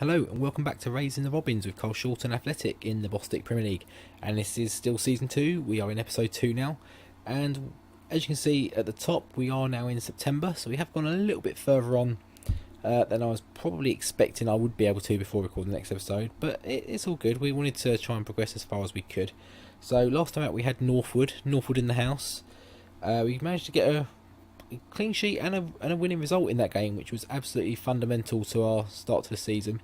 Hello and welcome back to Raising the Robins with Carshalton Athletic in the Bostik Premier League, and this is still Season 2, we are in Episode 2 now, and as you can see at the top we are now in September, so we have gone a little bit further on than I was probably expecting I would be able to before recording the next episode, but it's all good. We wanted to try and progress as far as we could. So last time out we had Northwood in the house. We managed to get a clean sheet and a winning result in that game, which was absolutely fundamental to our start to the season.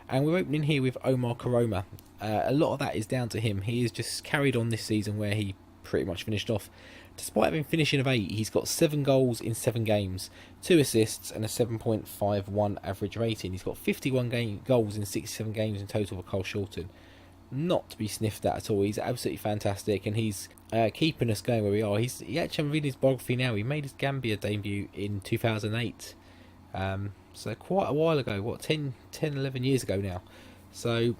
And we're opening here with Omar Karoma. A lot of that is down to him. He has just carried on this season where he pretty much finished off. Despite having finishing of 8, he's got 7 goals in 7 games, 2 assists and a 7.51 average rating. He's got 51 goals in 67 games in total for Carshalton. Not to be sniffed at all. He's absolutely fantastic, and he's keeping us going where we are. He actually, I'm reading his biography now. He made his Gambia debut in 2008, so quite a while ago. 10, 11 years ago now. So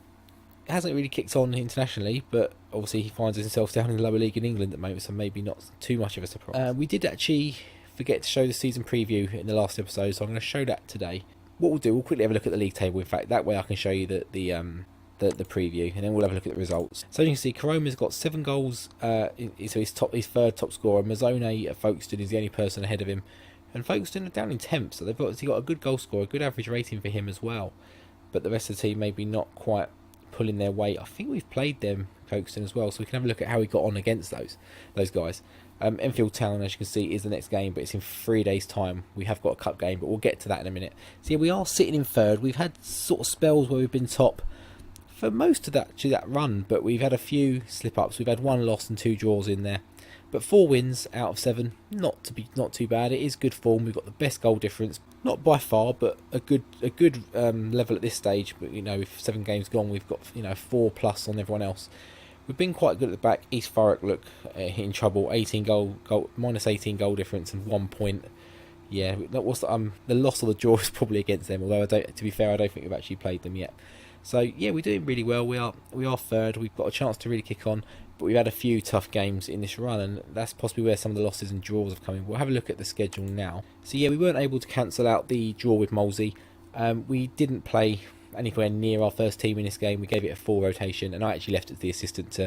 it hasn't really kicked on internationally, but obviously he finds himself down in the lower league in England at the moment, so maybe not too much of a surprise. We did actually forget to show the season preview in the last episode, so I'm going to show that today. What we'll do, we'll quickly have a look at the league table. In fact, that way I can show you the preview, and then we'll have a look at the results. So you can see Karoma's got 7 goals, so his third top scorer. Mazzone at Folkestone is the only person ahead of him, and Folkestone are down in 10th, so they've obviously got a good goal scorer, a good average rating for him as well, but the rest of the team maybe not quite pulling their weight. I think we've played them, Folkestone, as well, so we can have a look at how we got on against those guys. Enfield Town, as you can see, is the next game, but it's in 3 days time. We have got a cup game, but we'll get to that in a minute. So yeah, we are sitting in third. We've had sort of spells where we've been top for most of that run, but we've had a few slip-ups. We've had 1 loss and 2 draws in there, but 4 wins out of 7, not too bad. It is good form. We've got the best goal difference, not by far, but a good level at this stage. But with 7 games gone, we've got 4+ on everyone else. We've been quite good at the back. East Thurrock look in trouble. Minus 18 goal difference and 1 point. Yeah, that was the loss or the draw is probably against them. Although to be fair, I don't think we've actually played them yet. So yeah, we're doing really well. We are third. We've got a chance to really kick on, but we've had a few tough games in this run, and that's possibly where some of the losses and draws have come in. We'll have a look at the schedule now. So yeah, we weren't able to cancel out the draw with Molesey. We didn't play anywhere near our first team in this game. We gave it a full rotation, and I actually left it to the assistant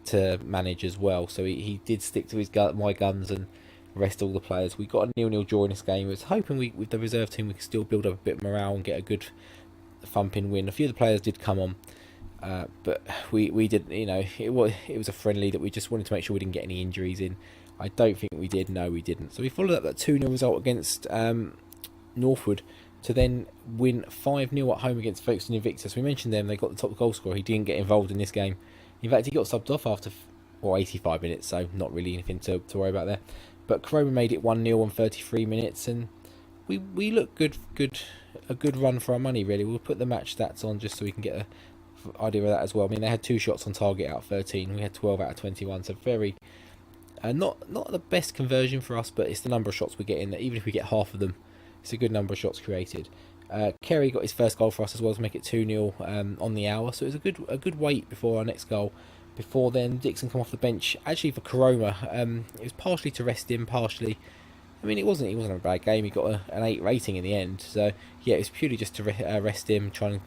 to manage as well. So he did stick to my guns and rest all the players. We got a 0-0 draw in this game. I was hoping with the reserve team we could still build up a bit of morale and get a good thumping win. A few of the players did come on, but we didn't. It was a friendly that we just wanted to make sure we didn't get any injuries in. I don't think we did. No, we didn't. So we followed up that 2-0 result against Northwood to then win 5-0 at home against Folkestone Invicta. So we mentioned them. They got the top goal scorer. He didn't get involved in this game. In fact, he got subbed off after 85 minutes. So not really anything to worry about there. But Karoma made it 1-0 on 33 minutes, and we look good. A good run for our money, really. We'll put the match stats on just so we can get an idea of that as well. I mean, they had 2 shots on target out of 13. We had 12 out of 21, so very not the best conversion for us, but it's the number of shots we get in. Even if we get half of them, it's a good number of shots created. Kerry got his first goal for us as well to make it 2-0 on the hour, so it was a good wait before our next goal. Before then, Dixon come off the bench, actually for Karoma. It was partially to rest him, partially. I mean, it wasn't a bad game. He got an 8 rating in the end. So yeah, it was purely just to rest him, trying to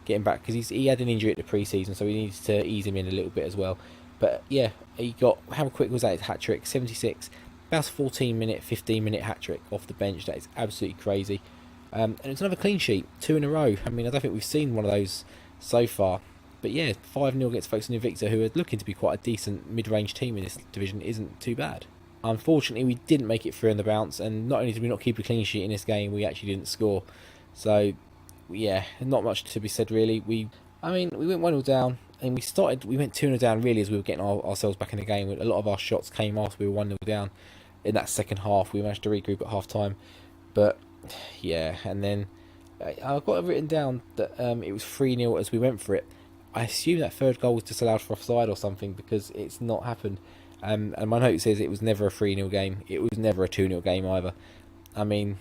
get him back, because he had an injury at the pre-season, so we needed to ease him in a little bit as well. But yeah, he got, how quick was that? His hat trick, 76, about a 14-minute, 15-minute hat trick off the bench. That is absolutely crazy. And it's another clean sheet, 2 in a row. I mean, I don't think we've seen one of those so far. But yeah, 5-0 against Folkestone Invicta, who are looking to be quite a decent mid-range team in this division, isn't too bad. Unfortunately, we didn't make it through on the bounce, and not only did we not keep a clean sheet in this game, we actually didn't score. So yeah, not much to be said really. We went 1-0 down, and we went 2-0 down really as we were getting ourselves back in the game. A lot of our shots came after we were 1-0 down in that second half. We managed to regroup at half time, but yeah, and then I've got it written down that it was 3-0 as we went for it. I assume that third goal was disallowed for offside or something, because it's not happened. And my note says it was never a 3-0 game. It was never a 2-0 game either. I mean,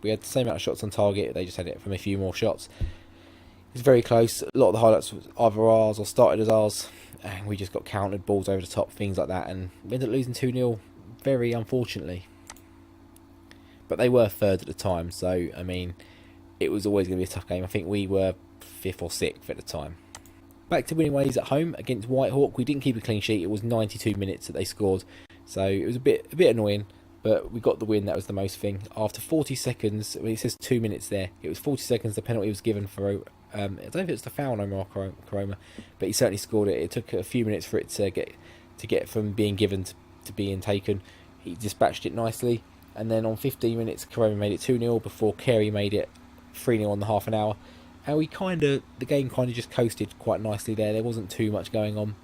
we had the same amount of shots on target. They just had it from a few more shots. It was very close. A lot of the highlights was either ours or started as ours. And we just got countered, balls over the top, things like that. And we ended up losing 2-0, very unfortunately. But they were third at the time. So, I mean, it was always going to be a tough game. I think we were 5th or 6th at the time. Back to winning ways at home against Whitehawk. We didn't keep a clean sheet. It was 92 minutes that they scored, so it was a bit annoying, but we got the win. That was the most thing. After 40 seconds, it says 2 minutes there. It was 40 seconds. The penalty was given for I don't know if it was the foul on Omar Koroma, but he certainly scored it. It took a few minutes for it to get from being given to being taken. He dispatched it nicely, and then on 15 minutes, Koroma made it 2-0 before Carey made it 3-0 on the half an hour. And the game kind of just coasted quite nicely there. There wasn't too much going on,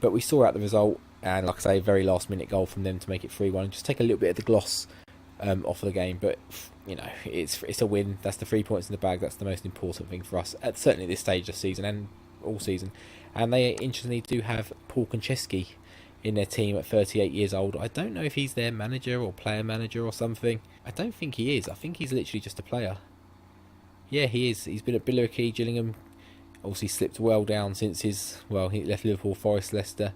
but we saw out the result, and like I say, a very last minute goal from them to make it 3-1 and just take a little bit of the gloss off of the game. But it's a win. That's the 3 points in the bag. That's the most important thing for us certainly at this stage of the season and all season. And they interestingly do have Paul Konchesky in their team at 38 years old. I don't know if he's their manager or player manager or something. I don't think he is. I think he's literally just a player. Yeah, he is. He's been at Billericay, Gillingham. Obviously slipped well down since he left Liverpool, Forest, Leicester,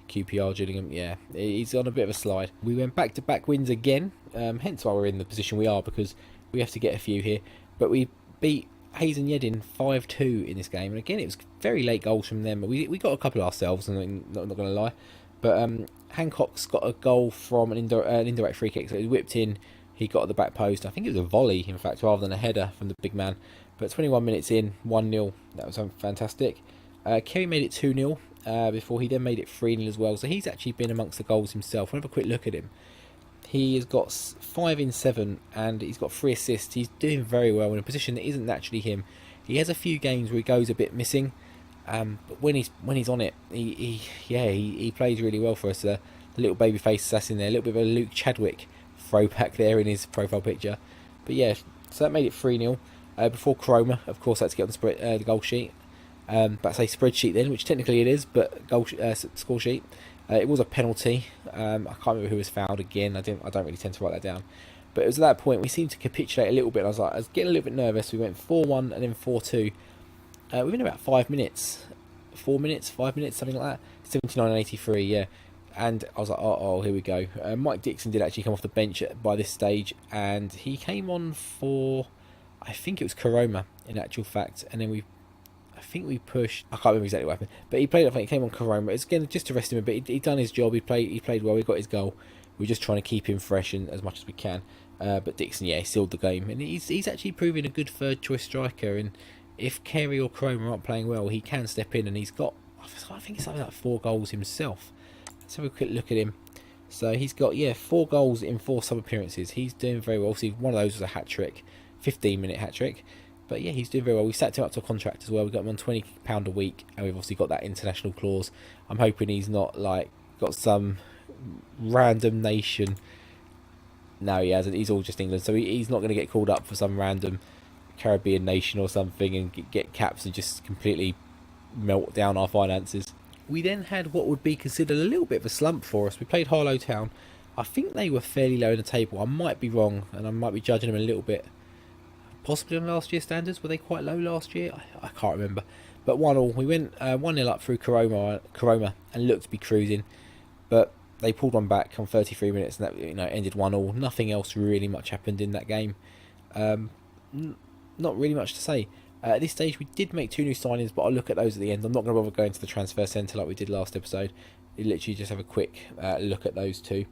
QPR, Gillingham. Yeah, he's on a bit of a slide. We went back-to-back wins again, hence why we're in the position we are, because we have to get a few here. But we beat Hayes and Yedding 5-2 in this game, and again it was very late goals from them. We got a couple ourselves, and I'm not going to lie. But Hancock's got a goal from an indirect free kick, so it was whipped in. He got at the back post. I think it was a volley, in fact, rather than a header from the big man. But 21 minutes in, 1-0. That was fantastic. Kerry made it 2-0 before he then made it 3-0 as well. So he's actually been amongst the goals himself. We'll have a quick look at him. He has got 5 in 7 and he's got 3 assists. He's doing very well in a position that isn't naturally him. He has a few games where he goes a bit missing. But when he's on it, he plays really well for us. The little babyface assassin there, a little bit of a Luke Chadwick throwback there in his profile picture. But yeah, so that made it 3-0. Before Koroma, of course, had to get on the goal sheet. But I say spreadsheet then, which technically it is, but score sheet. It was a penalty. I can't remember who was fouled again. I don't really tend to write that down. But it was at that point we seemed to capitulate a little bit. I was getting a little bit nervous. We went 4-1 and then 4-2. Within about 5 minutes, 4 minutes, 5 minutes, something like that. 79 and 83, yeah. And I was like, oh, here we go. Mike Dixon did actually come off the bench by this stage, and he came on for, I think it was Koroma in actual fact, and then I think we pushed. I can't remember exactly what happened, but he played. I think he came on Koroma. It's again just to rest him a bit. He done his job. He played well. He got his goal. We're just trying to keep him fresh and as much as we can. But Dixon, yeah, he sealed the game, and he's actually proving a good third choice striker. And if Carey or Koroma aren't playing well, he can step in, and he's got, I think it's something like 4 goals himself. Let's have a quick look at him. So he's got 4 goals in 4 sub appearances. He's doing very well. Obviously, one of those was a hat trick, 15-minute hat trick. But yeah, he's doing very well. We sacked him up to a contract as well. We got him on £20 a week, and we've obviously got that international clause. I'm hoping he's not got some random nation. No, he hasn't. He's all just England, so he's not going to get called up for some random Caribbean nation or something and get caps and just completely melt down our finances. We then had what would be considered a little bit of a slump for us. We played Harlow Town. I think they were fairly low in the table. I might be wrong, and I might be judging them a little bit. Possibly on last year's standards. Were they quite low last year? I can't remember. But 1-1. We went 1-0 up through Koroma and looked to be cruising. But they pulled one back on 33 minutes, and that ended 1-1. Nothing else really much happened in that game. Not really much to say. At this stage, we did make 2 new signings, but I'll look at those at the end. I'm not going to bother going to the transfer centre like we did last episode. You literally just have a quick look at those 2.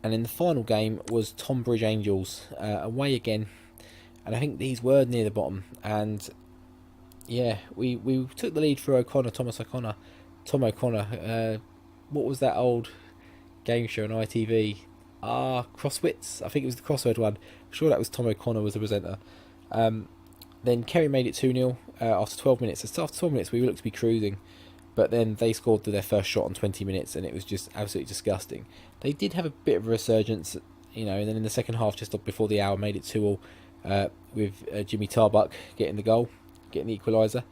And then the final game was Tonbridge Angels, away again. And I think these were near the bottom. And yeah, we took the lead through Tom O'Connor. What was that old game show on ITV? Crosswits. I think it was the crossword one. I'm sure that was Tom O'Connor was the presenter. Then Kerry made it 2-0 after 12 minutes. So after 12 minutes, we looked to be cruising. But then they scored their first shot on 20 minutes, and it was just absolutely disgusting. They did have a bit of a resurgence, and then in the second half, just before the hour, made it 2-2 with Jimmy Tarbuck getting the goal, getting the equaliser.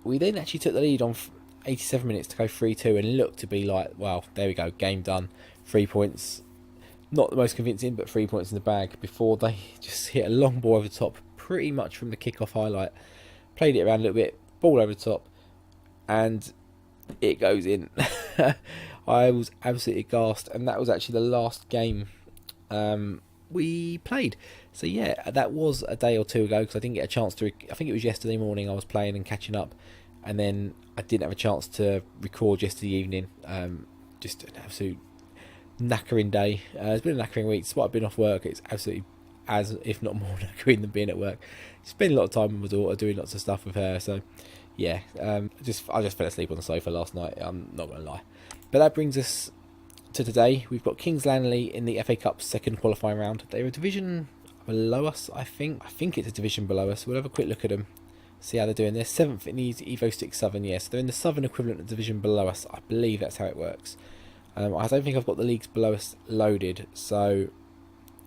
We then actually took the lead on 87 minutes to go 3-2, and looked to be like, well, there we go, game done. 3 points. Not the most convincing, but 3 points in the bag before they just hit a long ball over the top, pretty much from the kick-off highlight. Played it around a little bit, ball over the top, and it goes in. I was absolutely aghast, and that was actually the last game we played. So yeah, that was a day or two ago because I didn't get a chance to. I think it was yesterday morning I was playing and catching up, and then I didn't have a chance to record yesterday evening. Just an absolute knackering day. It's been a knackering week. Despite I've been off work, it's absolutely as if not more knackering than being at work. Spent a lot of time with my daughter doing lots of stuff with her. So yeah, I just fell asleep on the sofa last night. I'm not going to lie. But that brings us to today. We've got Kings Langley in the FA Cup second qualifying round. They're a division below us, I think. I think it's a division below us. We'll have a quick look at them, see how they're doing. They're 7th in the Evo 6 Southern, yes. They're in the Southern equivalent of division below us. I believe that's how it works. I don't think I've got the leagues below us loaded, so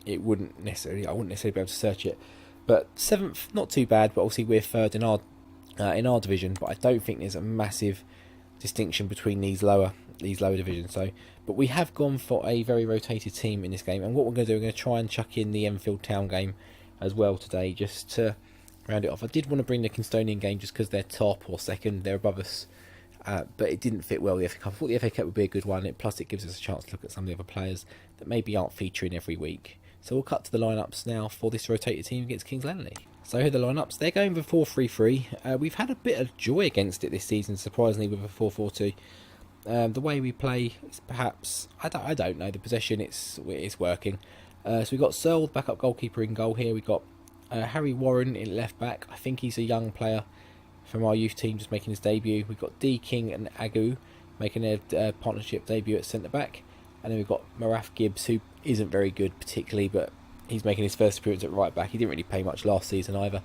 I wouldn't necessarily be able to search it. But 7th, not too bad, but obviously we're 3rd in our division. But I don't think there's a massive distinction between these lower divisions. So, but we have gone for a very rotated team in this game, and what we're going to do, we're going to try and chuck in the Enfield Town game as well today, just to round it off. I did want to bring the Kingstonian game just because they're top or second, they're above us, but it didn't fit well with the FA Cup. I thought the FA Cup would be a good one, plus it gives us a chance to look at some of the other players that maybe aren't featuring every week. So we'll cut to the lineups now for this rotated team against Kings Langley. So here are the lineups. They're going with 4-3-3. We've had a bit of joy against it this season, surprisingly, with a 4-4-2. The way we play is perhaps, I don't know, the possession, it's working. So we've got Searle, backup goalkeeper, in goal here. We've got Harry Warren in left back. I think he's a young player from our youth team, just making his debut. We've got D King and Agu making their partnership debut at centre back. And then we've got Maraf Gibbs, who isn't very good particularly, but he's making his first appearance at right back. He didn't really play much last season either.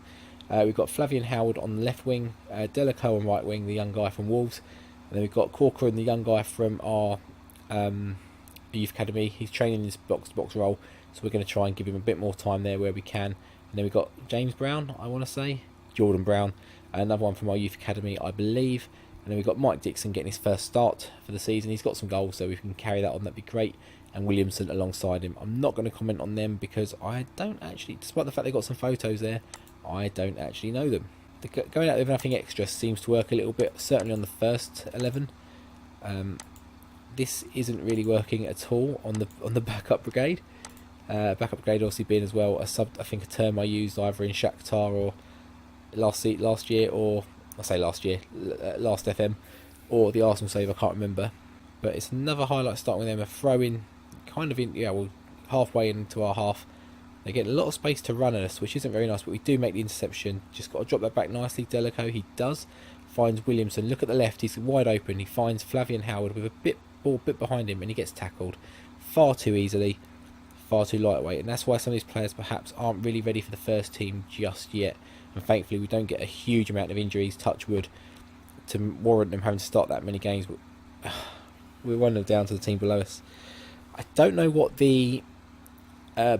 We've got Flavian Howard on the left wing, Delacoe on right wing, the young guy from Wolves. And then we've got Corker and the young guy from our youth academy. He's training this box-to-box role, so we're going to try and give him a bit more time there where we can. And then we've got James Brown, I want to say, Jordan Brown, another one from our youth academy, I believe. And then we've got Mike Dixon getting his first start for the season. He's got some goals, so if we can carry that on, that'd be great. And Williamson alongside him. I'm not going to comment on them because I don't actually, despite the fact they've got some photos there, I don't actually know them. Going out with nothing extra seems to work a little bit, certainly on the first 11. This isn't really working at all on the backup brigade. Backup brigade obviously being as well a term I used either in Shakhtar or last year, or I say last year, last FM, or the Arsenal save, I can't remember. But it's another highlight starting with them, a throw in, kind of in, halfway into our half. They get a lot of space to run at us, which isn't very nice, but we do make the interception. Just got to drop that back nicely. Delacoe, he does. Finds Williamson. Look at the left, he's wide open. He finds Flavian Howard with a ball behind him, and he gets tackled far too easily, far too lightweight. And that's why some of these players perhaps aren't really ready for the first team just yet. And thankfully, we don't get a huge amount of injuries, touch wood, to warrant them having to start that many games. But we're 1-0 down to the team below us. I don't know what the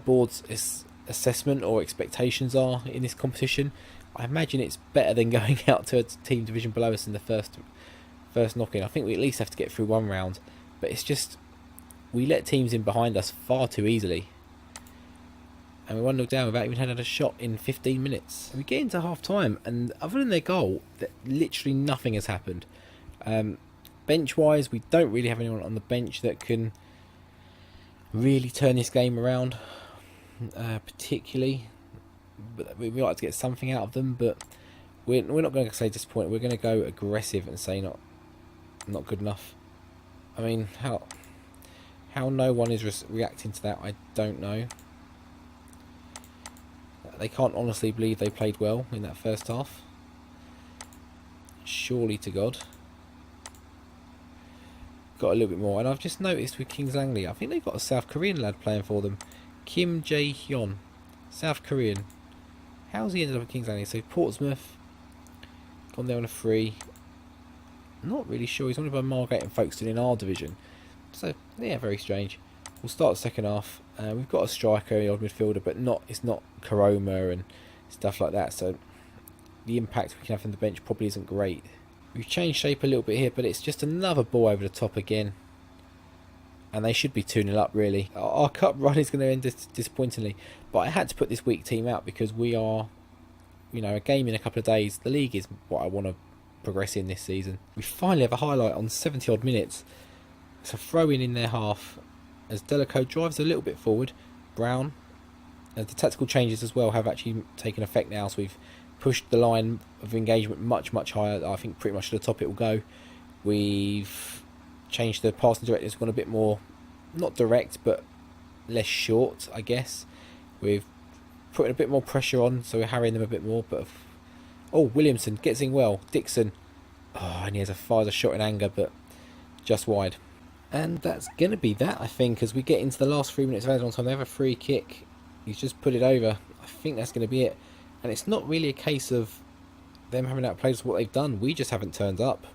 board's assessment or expectations are in this competition. I imagine it's better than going out to a team division below us in the first knock-in. I think we at least have to get through one round, but it's just we let teams in behind us far too easily, and we're 1-0 down without even having a shot in 15 minutes. We get into half-time, and other than their goal, literally nothing has happened. Bench-wise, we don't really have anyone on the bench that can really turn this game around, particularly. But we like to get something out of them, but we're not going to say disappointed. We're going to go aggressive and say not good enough. I mean, how no one is reacting to that, I don't know. They can't honestly believe they played well in that first half. Surely to God. Got a little bit more, and I've just noticed with Kings Langley, I think they've got a South Korean lad playing for them, Kim Jae-hyun, South Korean. How's he ended up at Kings Langley? So Portsmouth, gone there on a free. Not really sure. He's owned by Margate and Folkestone in our division. So yeah, very strange. We'll start the second half. We've got a striker, the old midfielder, but it's not Karoma and stuff like that. So the impact we can have from the bench probably isn't great. We've changed shape a little bit here, but it's just another ball over the top again. And they should be 2-0 up, really. Our cup run is going to end disappointingly. But I had to put this weak team out because we are, a game in a couple of days. The league is what I want to progress in this season. We finally have a highlight on 70-odd minutes. It's a throw-in their half as Delacoe drives a little bit forward. Brown The tactical changes as well have actually taken effect now, so we've pushed the line of engagement much higher. I think pretty much to the top it will go. We've changed the passing directives, gone a bit more, not direct, but less short, I guess. We've put a bit more pressure on, so we're harrying them a bit more. But Williamson gets in well. Dixon, and he fires a shot in anger, but just wide. And that's going to be that, I think, as we get into the last 3 minutes of added on time. They have a free kick. He's just put it over. I think that's going to be it. And it's not really a case of them having outplayed us what they've done. We just haven't turned up.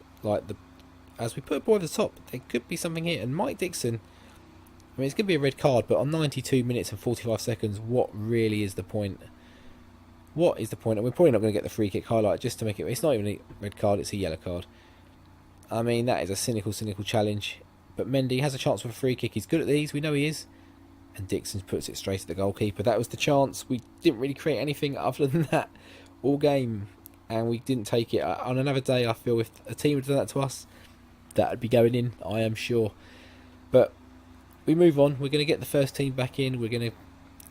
As we put a ball over the top, there could be something here. And Mike Dixon, I mean, it's going to be a red card, but on 92 minutes and 45 seconds, what really is the point? What is the point? And we're probably not going to get the free kick highlight just to make it. It's not even a red card, it's a yellow card. I mean, that is a cynical challenge. But Mendy has a chance for a free kick. He's good at these, we know he is. And Dixon puts it straight at the goalkeeper. That was the chance. We didn't really create anything other than that all game, and we didn't take it. On another day, I feel if a team had done that to us, that would be going in, I am sure. But we move on. We're going to get the first team back in. We're going to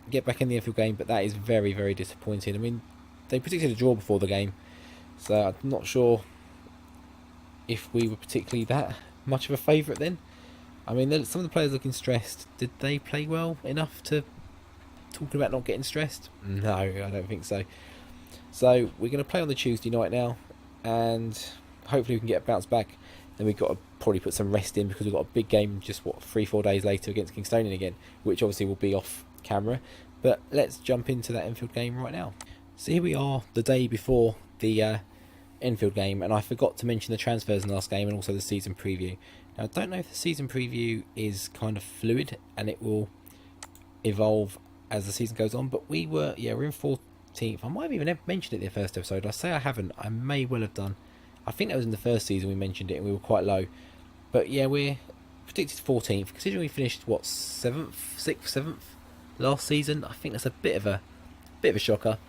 get back in the Enfield game, but that is very disappointing. I mean, they predicted a draw before the game, so I'm not sure if we were particularly that much of a favourite then. I mean, some of the players looking stressed. Did they play well enough to talk about not getting stressed? No, I don't think so. So we're going to play on the Tuesday night now, and hopefully we can get a bounce back. Then we've got to probably put some rest in because we've got a big game just 3-4 days later against Kings Langley again, which obviously will be off camera. But let's jump into that Enfield game right now. So here we are, the day before the Enfield game, and I forgot to mention the transfers in the last game and also the season preview. Now, I don't know if the season preview is kind of fluid and it will evolve as the season goes on, but we're in 14th. I might have even mentioned it in the first episode. I say I haven't. I may well have done. I think that was in the first season we mentioned it and we were quite low. But yeah, we're predicted 14th. Considering we finished, 6th, 7th last season, I think that's a bit of a shocker.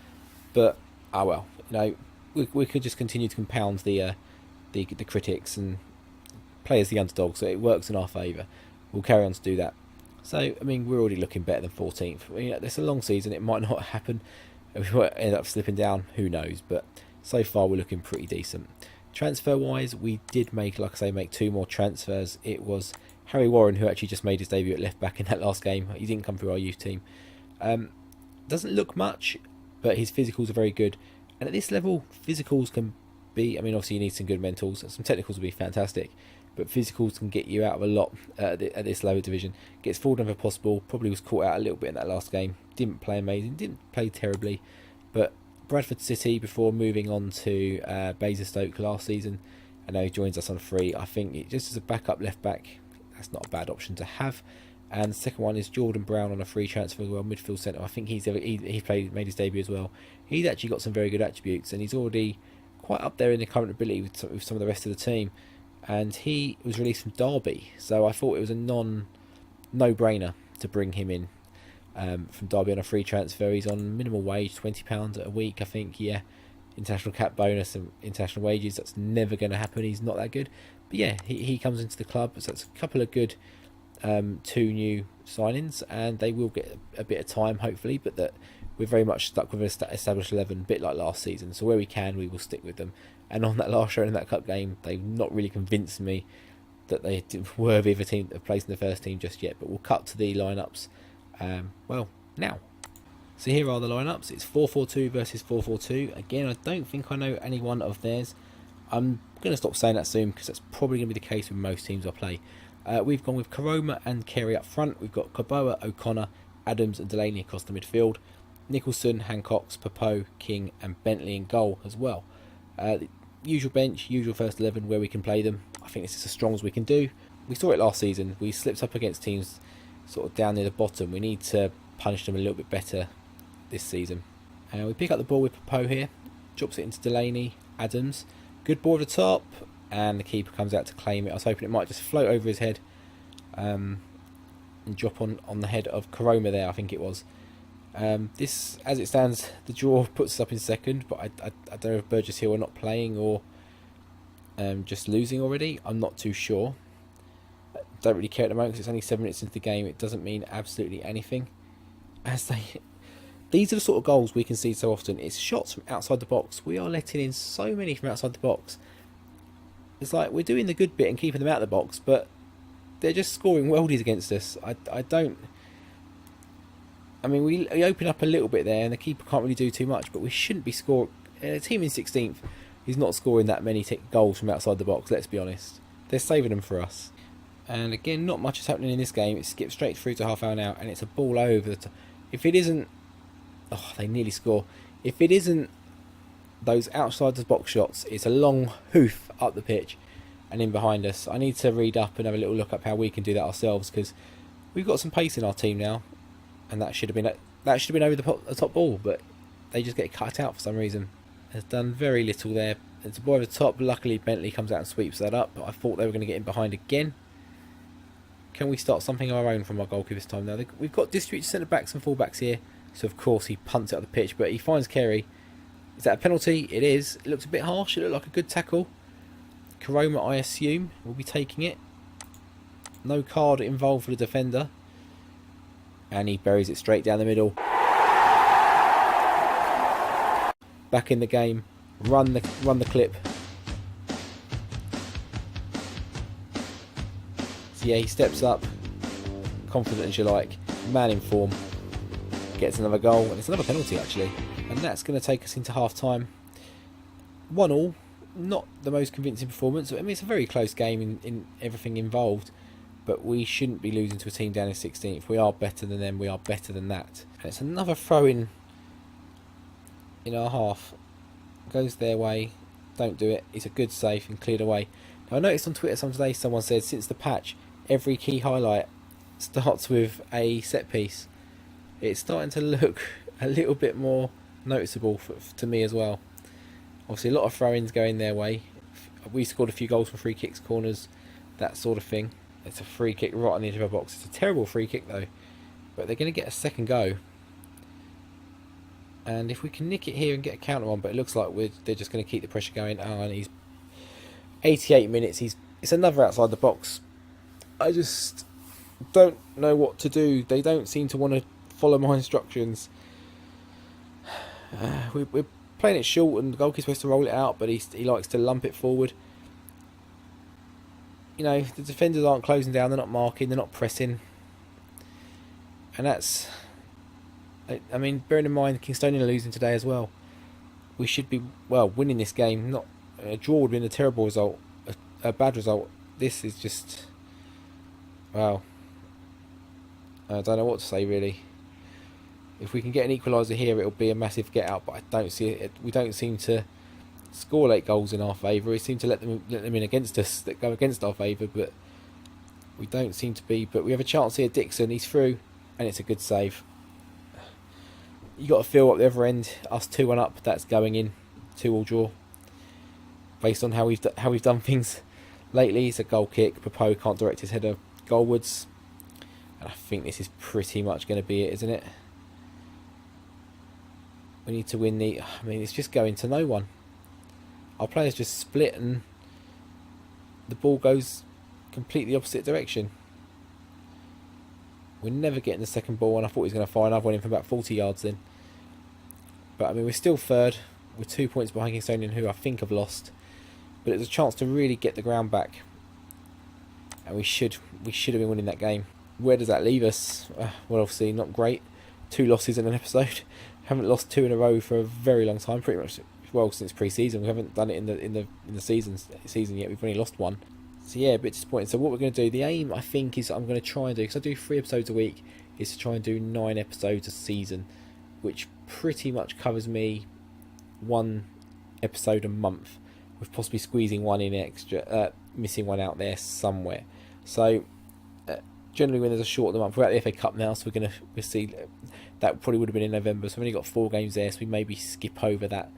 But, well, we could just continue to compound the critics and play as the underdog, so it works in our favour. We'll carry on to do that. So, I mean, we're already looking better than 14th. I mean, it's a long season, it might not happen. We might end up slipping down, who knows, but so far we're looking pretty decent. Transfer wise, we did make 2 more transfers. It was Harry Warren who actually just made his debut at left back in that last game. He didn't come through our youth team. Doesn't look much, but his physicals are very good. And at this level, physicals can be, I mean, obviously you need some good mentals, some technicals will be fantastic, but physicals can get you out of a lot at this lower division. Gets forward whenever possible, probably was caught out a little bit in that last game. Didn't play amazing, didn't play terribly, but Bradford City before moving on to Basingstoke last season, and now he joins us on free. I think just as a backup left back, that's not a bad option to have. And the second one is Jordan Brown on a free transfer as well, midfield centre. I think he made his debut as well. He's actually got some very good attributes, and he's already quite up there in the current ability with some of the rest of the team. And he was released from Derby, so I thought it was a no-brainer to bring him in from Derby on a free transfer. He's on minimal wage, £20 a week, I think. Yeah, international cap bonus and international wages. That's never going to happen. He's not that good, but yeah, he comes into the club. So that's a couple of good 2 new signings, and they will get a bit of time hopefully. But that we're very much stuck with an established 11, a bit like last season. So where we can, we will stick with them. And on that last show in that cup game, they've not really convinced me that they were worthy of a team of placing the first team just yet. But we'll cut to the lineups. Now. So here are the lineups. It's 4-4-2 versus 4-4-2. Again, I don't think I know any one of theirs. I'm going to stop saying that soon because that's probably going to be the case with most teams I play. We've gone with Karoma and Carey up front. We've got Kaboa, O'Connor, Adams and Delaney across the midfield. Nicholson, Hancocks, Popo, King and Bentley in goal as well. The usual bench, usual first 11 where we can play them. I think this is as strong as we can do. We saw it last season. We slipped up against teams sort of down near the bottom. We need to punish them a little bit better this season. We pick up the ball with Popo here. Drops it into Delaney, Adams. Good ball at the top. And the keeper comes out to claim it. I was hoping it might just float over his head and drop on the head of Karoma there, I think it was. This, as it stands, the draw puts us up in second, but I don't know if Burgess Hill are not playing or just losing already. I'm not too sure. Don't really care at the moment because it's only 7 minutes into the game. It doesn't mean absolutely anything. As These are the sort of goals we can see so often. It's shots from outside the box. We are letting in so many from outside the box. It's like we're doing the good bit and keeping them out of the box, but they're just scoring worldies against us. We open up a little bit there, and the keeper can't really do too much, but we shouldn't be scoring. A team in 16th is not scoring that many goals from outside the box, let's be honest. They're saving them for us. And again, not much is happening in this game. It skips straight through to half hour now, and it's a ball over the top. If it isn't... Oh, they nearly score. If it isn't those outside the box shots, it's a long hoof up the pitch and in behind us. I need to read up and have a little look up how we can do that ourselves, because we've got some pace in our team now, and that should have been over the top ball, but they just get cut out for some reason. Has done very little there. It's a ball over the top. Luckily, Bentley comes out and sweeps that up, but I thought they were going to get in behind again. Can we start something of our own from our goalkeeper this time? Now we've got distributed centre backs and full backs here, so of course he punts it up the pitch, but he finds Kerry. Is that a penalty? It is. It looks a bit harsh. It looked like a good tackle. Karoma, I assume, will be taking it. No card involved for the defender, and he buries it straight down the middle. Back in the game. Run the clip. So yeah, he steps up, confident as you like, man in form, gets another goal, and it's another penalty actually, and that's going to take us into half time. 1-1, not the most convincing performance. I mean, it's a very close game in everything involved, but we shouldn't be losing to a team down in 16th. We are better than them, we are better than that. And it's another throw in our half. Goes their way, don't do it. It's a good save and cleared away. Now I noticed on Twitter today someone said since the patch every key highlight starts with a set piece. It's starting to look a little bit more noticeable to me as well. Obviously a lot of throw-ins going their way. We scored a few goals from free kicks, corners, that sort of thing. It's a free kick right on the edge of our box. It's a terrible free kick though, but they're going to get a second go. And if we can nick it here and get a counter on, but it looks like they're just going to keep the pressure going. Oh, and he's 88 minutes. It's another outside the box. I just don't know what to do. They don't seem to want to follow my instructions. We're playing it short, and the goalkeeper's supposed to roll it out, but he likes to lump it forward. The defenders aren't closing down. They're not marking. They're not pressing. And that's... I mean, bearing in mind Kingstonian are losing today as well, we should be winning this game. Not a draw would have been a terrible result, a bad result. This is just I don't know what to say really. If we can get an equaliser here, it'll be a massive get out, but I don't see it. We don't seem to score late goals in our favour. We seem to let them in against us, that go against our favour, but we don't seem to be. But we have a chance here. Dixon, he's through, and it's a good save. You got to feel at the other end, us 2-1 up, that's going in, 2-2 draw. Based on how we've done things lately, it's a goal kick. Popo can't direct his header goalwards, and I think this is pretty much going to be it, isn't it? We need to win it's just going to no one. Our players just split, and the ball goes completely opposite direction. We're never getting the second ball, and I thought he was going to fire another one in from about 40 yards then. But we're still third. We're 2 points behind Kingstonian, who I think have lost. But it's a chance to really get the ground back, and we should have been winning that game. Where does that leave us? Well, obviously not great. 2 losses in an episode. Haven't lost 2 in a row for a very long time. Pretty much since pre-season. We haven't done it in the season yet. We've only lost 1. So yeah, a bit disappointing. So what we're going to do, the aim I think is I'm going to try and do, because I do 3 episodes a week, is to try and do 9 episodes a season, which pretty much covers me 1 episode a month, with possibly squeezing 1 in extra, missing 1 out there somewhere. So generally when there's a short of the month, we're at the FA Cup now, so we'll see. That probably would have been in November, so we've only got 4 games there, so we maybe skip over that.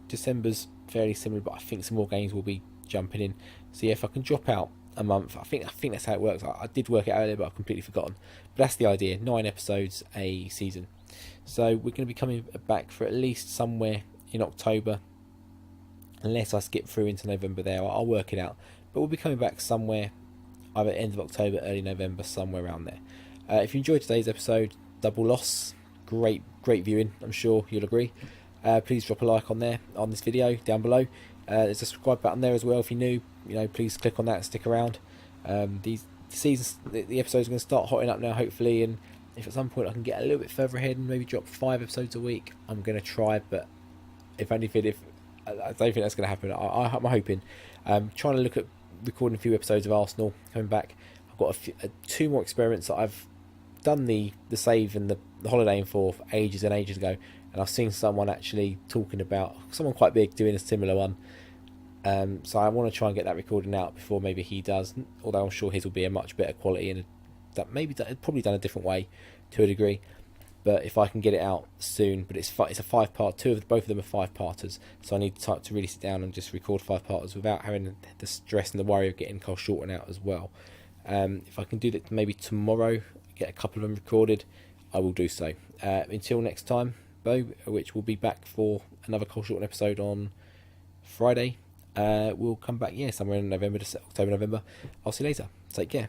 December's fairly similar, but I think some more games will be jumping in. So yeah, if I can drop out a month, I think that's how it works. I did work it out earlier, but I've completely forgotten. But that's the idea, 9 episodes a season. So we're going to be coming back for at least somewhere in October, unless I skip through into November there. I'll work it out. But we'll be coming back somewhere, either end of October, early November, somewhere around there. If you enjoyed today's episode, double loss, great great viewing, I'm sure you'll agree. Please drop a like on this video down below. There's a subscribe button there as well if you're new. Please click on that and stick around. These seasons, the episodes are going to start hotting up now, hopefully, and if at some point I can get a little bit further ahead and maybe drop 5 episodes a week, I'm going to try. But if I don't think that's going to happen. I'm hoping. Trying to look at recording a few episodes of Arsenal coming back. I've got 2 more experiments that I've done the save and the holidaying for ages and ages ago, and I've seen someone actually talking about someone quite big doing a similar one. So I want to try and get that recording out before maybe he does, although I'm sure his will be a much better quality and probably done a different way to a degree. But if I can get it out soon, but it's a 5-part. Both of them are 5-parters, so I need time to really sit down and just record 5-parters without having the stress and the worry of getting Carshalton out as well. If I can do that maybe tomorrow, get a couple of them recorded, I will do so. Until next time, though, which will be back for another Carshalton episode on Friday. We'll come back, somewhere in October, November. I'll see you later. Take care.